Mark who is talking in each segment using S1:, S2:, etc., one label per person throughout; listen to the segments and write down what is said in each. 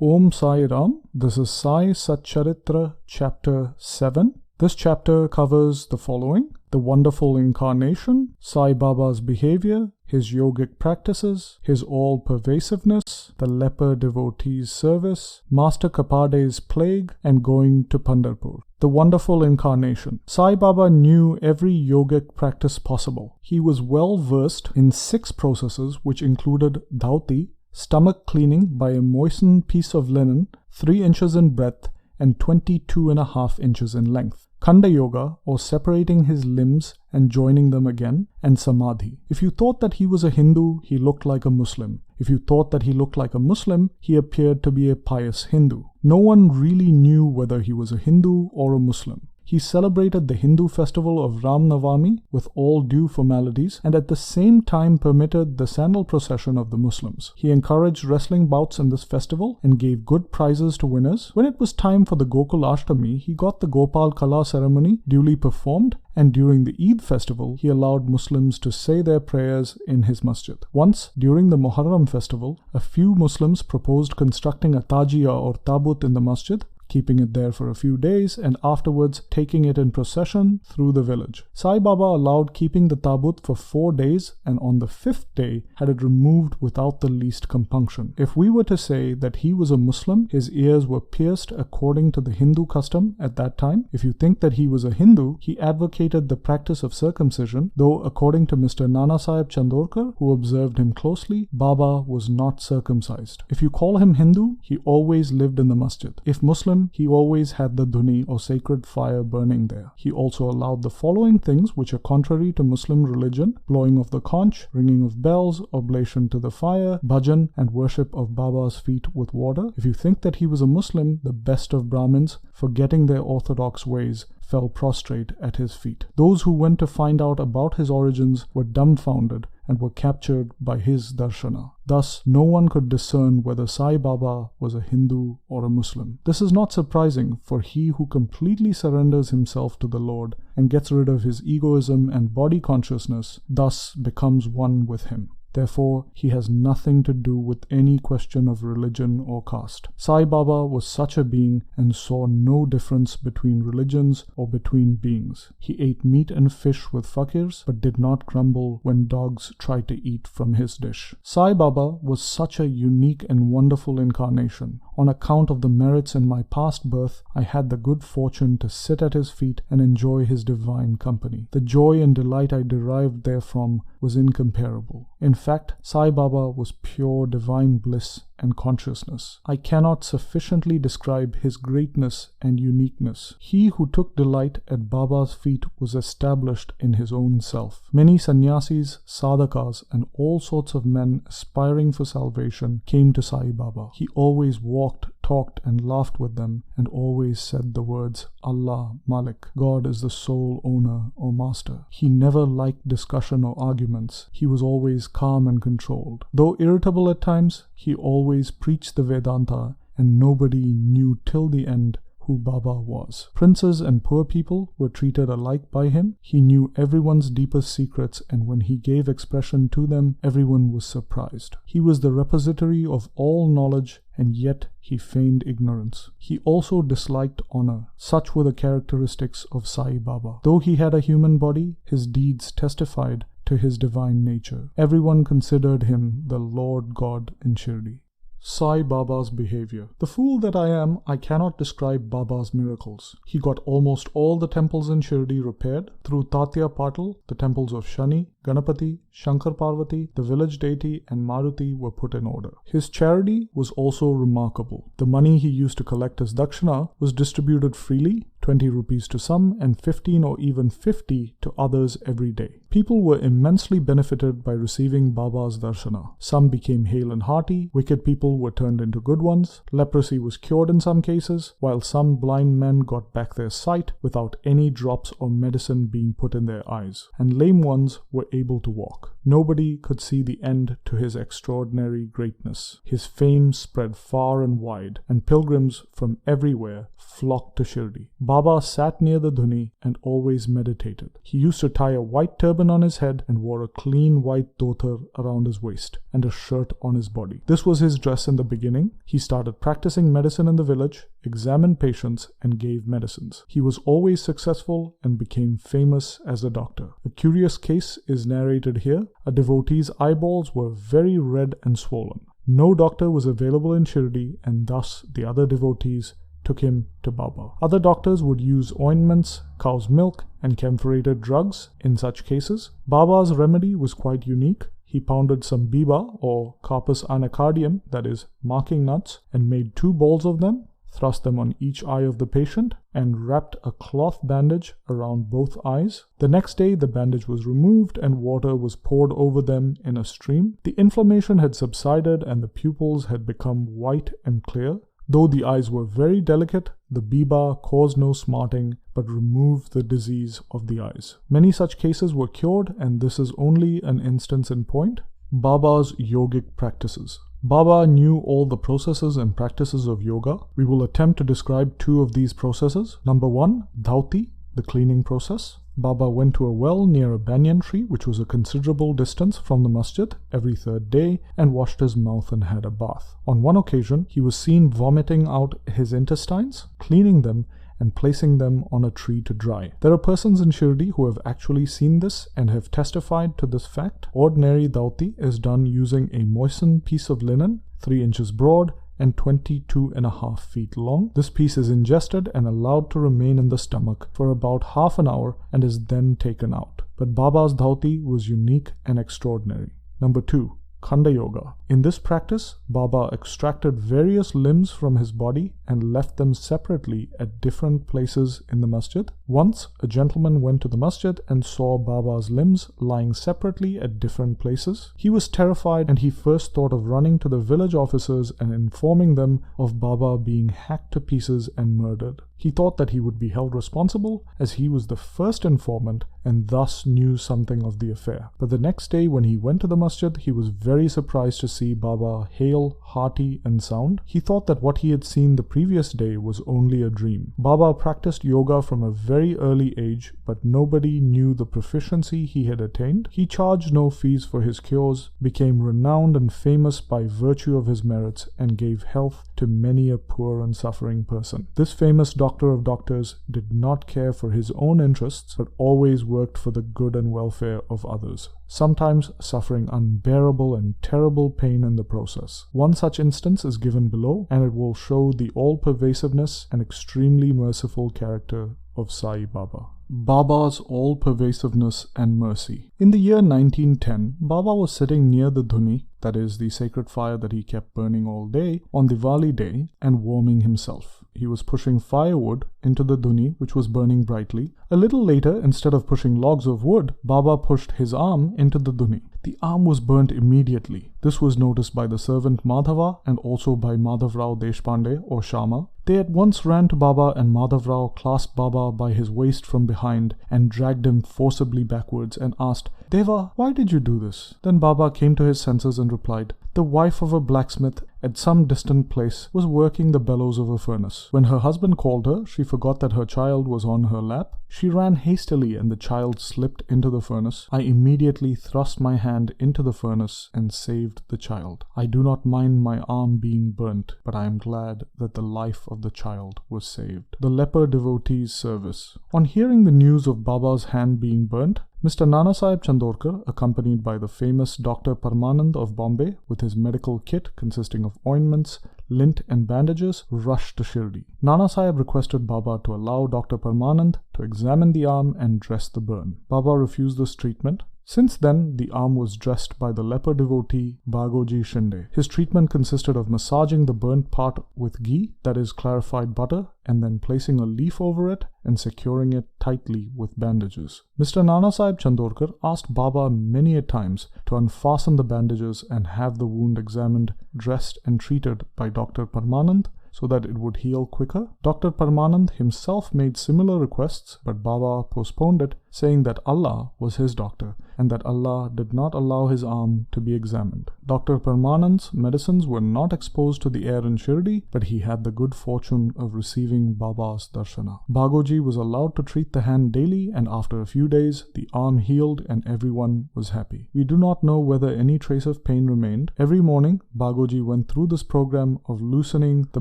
S1: Om Sai Ram. This is Sai Satcharitra chapter 7. This chapter covers the following: the wonderful incarnation, Sai Baba's behavior, his yogic practices, his all-pervasiveness, the leper devotee's service, Master Kapade's plague, and going to Pandharpur. The wonderful incarnation. Sai Baba knew every yogic practice possible. He was well versed in 6 processes which included dhauti, stomach cleaning by a moistened piece of linen 3 inches in breadth and 22.5 inches in length, Khanda Yoga, or separating his limbs and joining them again, and Samadhi. If you thought that he was a Hindu, he looked like a Muslim. If you thought that he looked like a Muslim, he appeared to be a pious Hindu. No one really knew whether he was a Hindu or a Muslim. He celebrated the Hindu festival of Ram Navami with all due formalities and at the same time permitted the sandal procession of the Muslims. He encouraged wrestling bouts in this festival and gave good prizes to winners. When it was time for the Gokul Ashtami, he got the Gopal Kala ceremony duly performed, and during the Eid festival, he allowed Muslims to say their prayers in his masjid. Once, during the Muharram festival, a few Muslims proposed constructing a tajia or tabut in the masjid, keeping it there for a few days, and afterwards taking it in procession through the village. Sai Baba allowed keeping the tabut for 4 days, and on the 5th day had it removed without the least compunction. If we were to say that he was a Muslim, his ears were pierced according to the Hindu custom at that time. If you think that he was a Hindu, he advocated the practice of circumcision, though according to Mr. Annasaheb Chandorkar, who observed him closely, Baba was not circumcised. If you call him Hindu, he always lived in the masjid. If Muslim, he always had the dhuni or sacred fire burning there. He also allowed the following things which are contrary to Muslim religion: blowing of the conch, ringing of bells, oblation to the fire, bhajan, and worship of Baba's feet with water. If you think that he was a Muslim, the best of Brahmins, forgetting their orthodox ways, fell prostrate at his feet. Those who went to find out about his origins were dumbfounded and were captured by his darshana. Thus, no one could discern whether Sai Baba was a Hindu or a Muslim. This is not surprising, for he who completely surrenders himself to the Lord and gets rid of his egoism and body consciousness thus becomes one with him. Therefore, he has nothing to do with any question of religion or caste. Sai Baba was such a being and saw no difference between religions or between beings. He ate meat and fish with fakirs, but did not grumble when dogs tried to eat from his dish. Sai Baba was such a unique and wonderful incarnation. On account of the merits in my past birth, I had the good fortune to sit at his feet and enjoy his divine company. The joy and delight I derived therefrom was incomparable. In fact, Sai Baba was pure divine bliss and consciousness. I cannot sufficiently describe his greatness and uniqueness. He who took delight at Baba's feet was established in his own self. Many sannyasis, sadhakas, and all sorts of men aspiring for salvation came to Sai Baba. He always walked, talked, and laughed with them, and always said the words Allah, Malik, God is the sole owner or master. He never liked discussion or arguments. He was always calm and controlled. Though irritable at times, he always preached the Vedanta, and nobody knew till the end who Baba was. Princes and poor people were treated alike by him. He knew everyone's deepest secrets, and when he gave expression to them, everyone was surprised. He was the repository of all knowledge, and yet he feigned ignorance. He also disliked honor. Such were the characteristics of Sai Baba. Though he had a human body, his deeds testified to his divine nature. Everyone considered him the Lord God in Shirdi. Sai Baba's behavior. The fool that I am, I cannot describe Baba's miracles. He got almost all the temples in Shirdi repaired. Through Tatya Patil, the temples of Shani, Ganapati, Shankar Parvati, the village deity, and Maruti were put in order. His charity was also remarkable. The money he used to collect as dakshina was distributed freely, 20 rupees to some and 15 or even 50 to others every day. People were immensely benefited by receiving Baba's darshana. Some became hale and hearty, wicked people were turned into good ones, leprosy was cured in some cases, while some blind men got back their sight without any drops or medicine being put in their eyes, and lame ones were able to walk. Nobody could see the end to his extraordinary greatness. His fame spread far and wide, and pilgrims from everywhere flocked to Shirdi. Baba sat near the dhuni and always meditated. He used to tie a white turban on his head and wore a clean white dhotar around his waist and a shirt on his body. This was his dress in the beginning. He started practicing medicine in the village, examined patients, and gave medicines. He was always successful and became famous as a doctor. A curious case is narrated here. A devotee's eyeballs were very red and swollen. No doctor was available in Shirdi, and thus the other devotees took him to Baba. Other doctors would use ointments, cow's milk, and camphorated drugs in such cases. Baba's remedy was quite unique. He pounded some biba or carpus anacardium, that is, marking nuts, and made 2 balls of them, thrust them on each eye of the patient, and wrapped a cloth bandage around both eyes. The next day, the bandage was removed and water was poured over them in a stream. The inflammation had subsided and the pupils had become white and clear. Though the eyes were very delicate, the biba caused no smarting but removed the disease of the eyes. Many such cases were cured, and this is only an instance in point. Baba's yogic practices. Baba knew all the processes and practices of yoga. We will attempt to describe 2 of these processes. Number 1, dhauti, the cleaning process. Baba went to a well near a banyan tree, which was a considerable distance from the masjid, every 3rd day and washed his mouth and had a bath. On one occasion, he was seen vomiting out his intestines, cleaning them, and placing them on a tree to dry. There are persons in Shirdi who have actually seen this and have testified to this fact. Ordinary dhauti is done using a moistened piece of linen, 3 inches broad and 22.5 feet long. This piece is ingested and allowed to remain in the stomach for about half an hour and is then taken out. But Baba's dhauti was unique and extraordinary. Number 2, Khanda Yoga. In this practice, Baba extracted various limbs from his body and left them separately at different places in the masjid. Once, a gentleman went to the masjid and saw Baba's limbs lying separately at different places. He was terrified and he first thought of running to the village officers and informing them of Baba being hacked to pieces and murdered. He thought that he would be held responsible as he was the first informant and thus knew something of the affair. But the next day when he went to the masjid, he was very surprised to see Baba hale, hearty and sound. He thought that what he had seen the previous day was only a dream. Baba practiced yoga from a very early age, but nobody knew the proficiency he had attained. He charged no fees for his cures, became renowned and famous by virtue of his merits, and gave health to many a poor and suffering person. This famous doctor of doctors did not care for his own interests, but always worked for the good and welfare of others, sometimes suffering unbearable and terrible pain in the process. One such instance is given below, and it will show the all-pervasiveness and extremely merciful character of Sai Baba. Baba's all-pervasiveness and mercy. In the year 1910, Baba was sitting near the dhuni, that is, the sacred fire that he kept burning all day, on Diwali day and warming himself. He was pushing firewood into the dhuni, which was burning brightly. A little later, instead of pushing logs of wood, Baba pushed his arm into the dhuni. The arm was burnt immediately. This was noticed by the servant Madhava and also by Madhavrao Deshpande or Shama. They at once ran to Baba, and Madhavrao clasped Baba by his waist from behind and dragged him forcibly backwards and asked, "Deva, why did you do this?" Then Baba came to his senses and replied, "The wife of a blacksmith at some distant place was working the bellows of a furnace. When her husband called her, she forgot that her child was on her lap. She ran hastily and the child slipped into the furnace. I immediately thrust my hand into the furnace and saved the child. I do not mind my arm being burnt, but I am glad that the life of the child was saved." The leper devotee's service. On hearing the news of Baba's hand being burnt, Mr. Annasaheb Chandorkar, accompanied by the famous Dr. Parmanand of Bombay with his medical kit consisting of ointments, lint and bandages, rushed to Shirdi. Annasaheb requested Baba to allow Dr. Parmanand to examine the arm and dress the burn. Baba refused this treatment. Since then, the arm was dressed by the leper devotee Bagoji Shinde. His treatment consisted of massaging the burnt part with ghee, that is clarified butter, and then placing a leaf over it and securing it tightly with bandages. Mr. Annasaheb Chandorkar asked Baba many a times to unfasten the bandages and have the wound examined, dressed and treated by Dr. Parmanand so that it would heal quicker. Dr. Parmanand himself made similar requests, but Baba postponed it saying that Allah was his doctor and that Allah did not allow his arm to be examined. Dr. Parmanand's medicines were not exposed to the air in Shirdi, but he had the good fortune of receiving Baba's darshana. Bagoji was allowed to treat the hand daily, and after a few days, the arm healed and everyone was happy. We do not know whether any trace of pain remained. Every morning, Bagoji went through this program of loosening the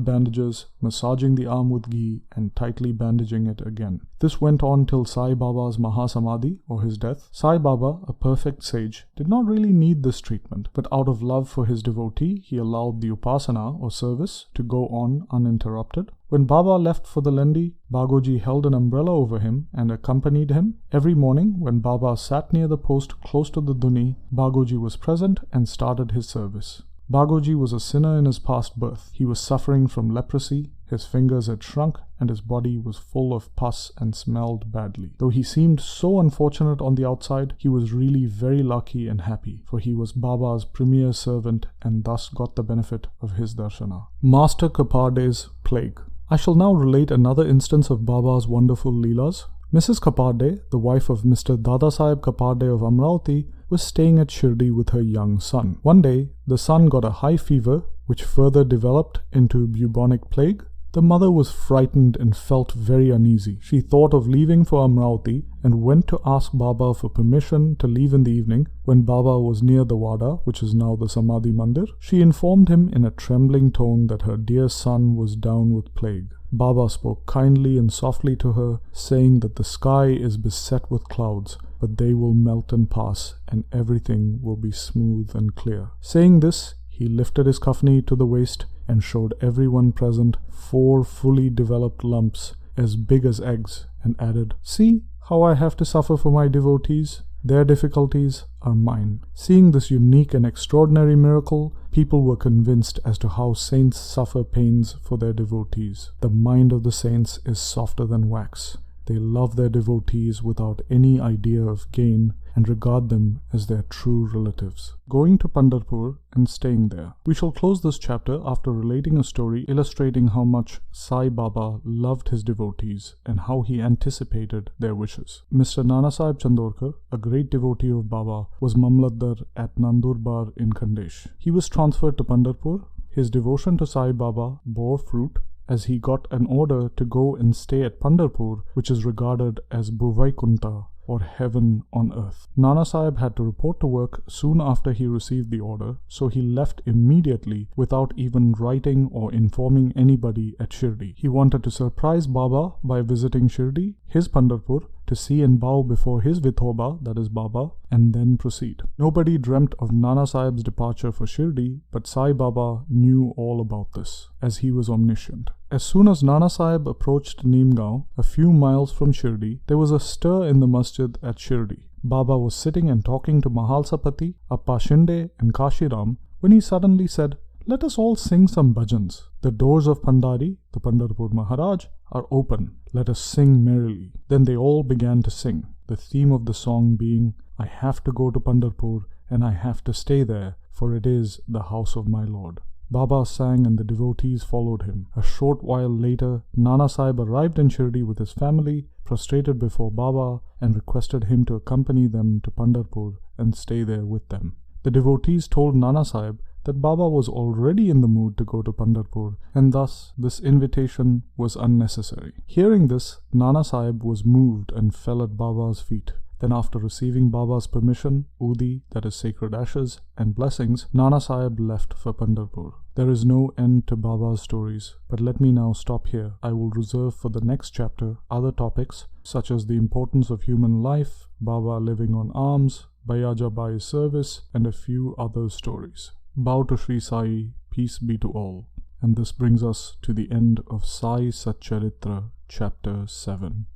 S1: bandages, massaging the arm with ghee, and tightly bandaging it again. This went on till Sai Baba's Mahasamadhi, or his death. Sai Baba, a perfect sage, did not really need this treatment, but out of love for his devotee, he allowed the upasana, or service, to go on uninterrupted. When Baba left for the Lendi, Bagoji held an umbrella over him and accompanied him. Every morning, when Baba sat near the post close to the dhuni, Bagoji was present and started his service. Bagoji was a sinner in his past birth. He was suffering from leprosy, his fingers had shrunk, and his body was full of pus and smelled badly. Though he seemed so unfortunate on the outside, he was really very lucky and happy, for he was Baba's premier servant and thus got the benefit of his darshana. Master Kaparde's plague. I shall now relate another instance of Baba's wonderful leelas. Mrs. Kaparde, the wife of Mr. Dadasaheb Kaparde of Amravati, was staying at Shirdi with her young son. One day, the son got a high fever, which further developed into bubonic plague. The mother was frightened and felt very uneasy. She thought of leaving for Amravati and went to ask Baba for permission to leave in the evening when Baba was near the Wada, which is now the Samadhi Mandir. She informed him in a trembling tone that her dear son was down with plague. Baba spoke kindly and softly to her, saying that the sky is beset with clouds, but they will melt and pass, and everything will be smooth and clear. Saying this, he lifted his kafni to the waist and showed everyone present 4 fully developed lumps as big as eggs, and added, "See how I have to suffer for my devotees. Their difficulties are mine." Seeing this unique and extraordinary miracle, people were convinced as to how saints suffer pains for their devotees. The mind of the saints is softer than wax. They love their devotees without any idea of gain and regard them as their true relatives. Going to Pandharpur and staying there. We shall close this chapter after relating a story illustrating how much Sai Baba loved his devotees and how he anticipated their wishes. Mr. Nanasaheb Chandorkar, a great devotee of Baba, was Mamlatdar at Nandurbar in Khandesh. He was transferred to Pandharpur. His devotion to Sai Baba bore fruit, as he got an order to go and stay at Pandharpur, which is regarded as Bhuvaikunta, or heaven on earth. Nanasaheb had to report to work soon after he received the order, so he left immediately without even writing or informing anybody at Shirdi. He wanted to surprise Baba by visiting Shirdi, his Pandharpur, to see and bow before his Vithoba, that is Baba, and then proceed. Nobody dreamt of Nanasaheb's departure for Shirdi, but Sai Baba knew all about this, as he was omniscient. As soon as Nanasaheb approached Neemgaon, a few miles from Shirdi, there was a stir in the masjid at Shirdi. Baba was sitting and talking to Mahalsapati, Appa Shinde, and Kashiram when he suddenly said, "Let us all sing some bhajans. The doors of Pandari, the Pandharpur Maharaj, are open. Let us sing merrily." Then they all began to sing, the theme of the song being, "I have to go to Pandharpur and I have to stay there, for it is the house of my Lord." Baba sang and the devotees followed him. A short while later, Nanasaheb arrived in Shirdi with his family, prostrated before Baba, and requested him to accompany them to Pandharpur and stay there with them. The devotees told Nanasaheb that Baba was already in the mood to go to Pandharpur, and thus this invitation was unnecessary. Hearing this, Nanasaheb was moved and fell at Baba's feet. Then after receiving Baba's permission, Udi, that is sacred ashes, and blessings, Nanasaheb left for Pandharpur. There is no end to Baba's stories, but let me now stop here. I will reserve for the next chapter other topics, such as the importance of human life, Baba living on alms, Bayaja Bai's service, and a few other stories. Bow to Shri Sai, peace be to all. And this brings us to the end of Sai Satcharitra, Chapter 7.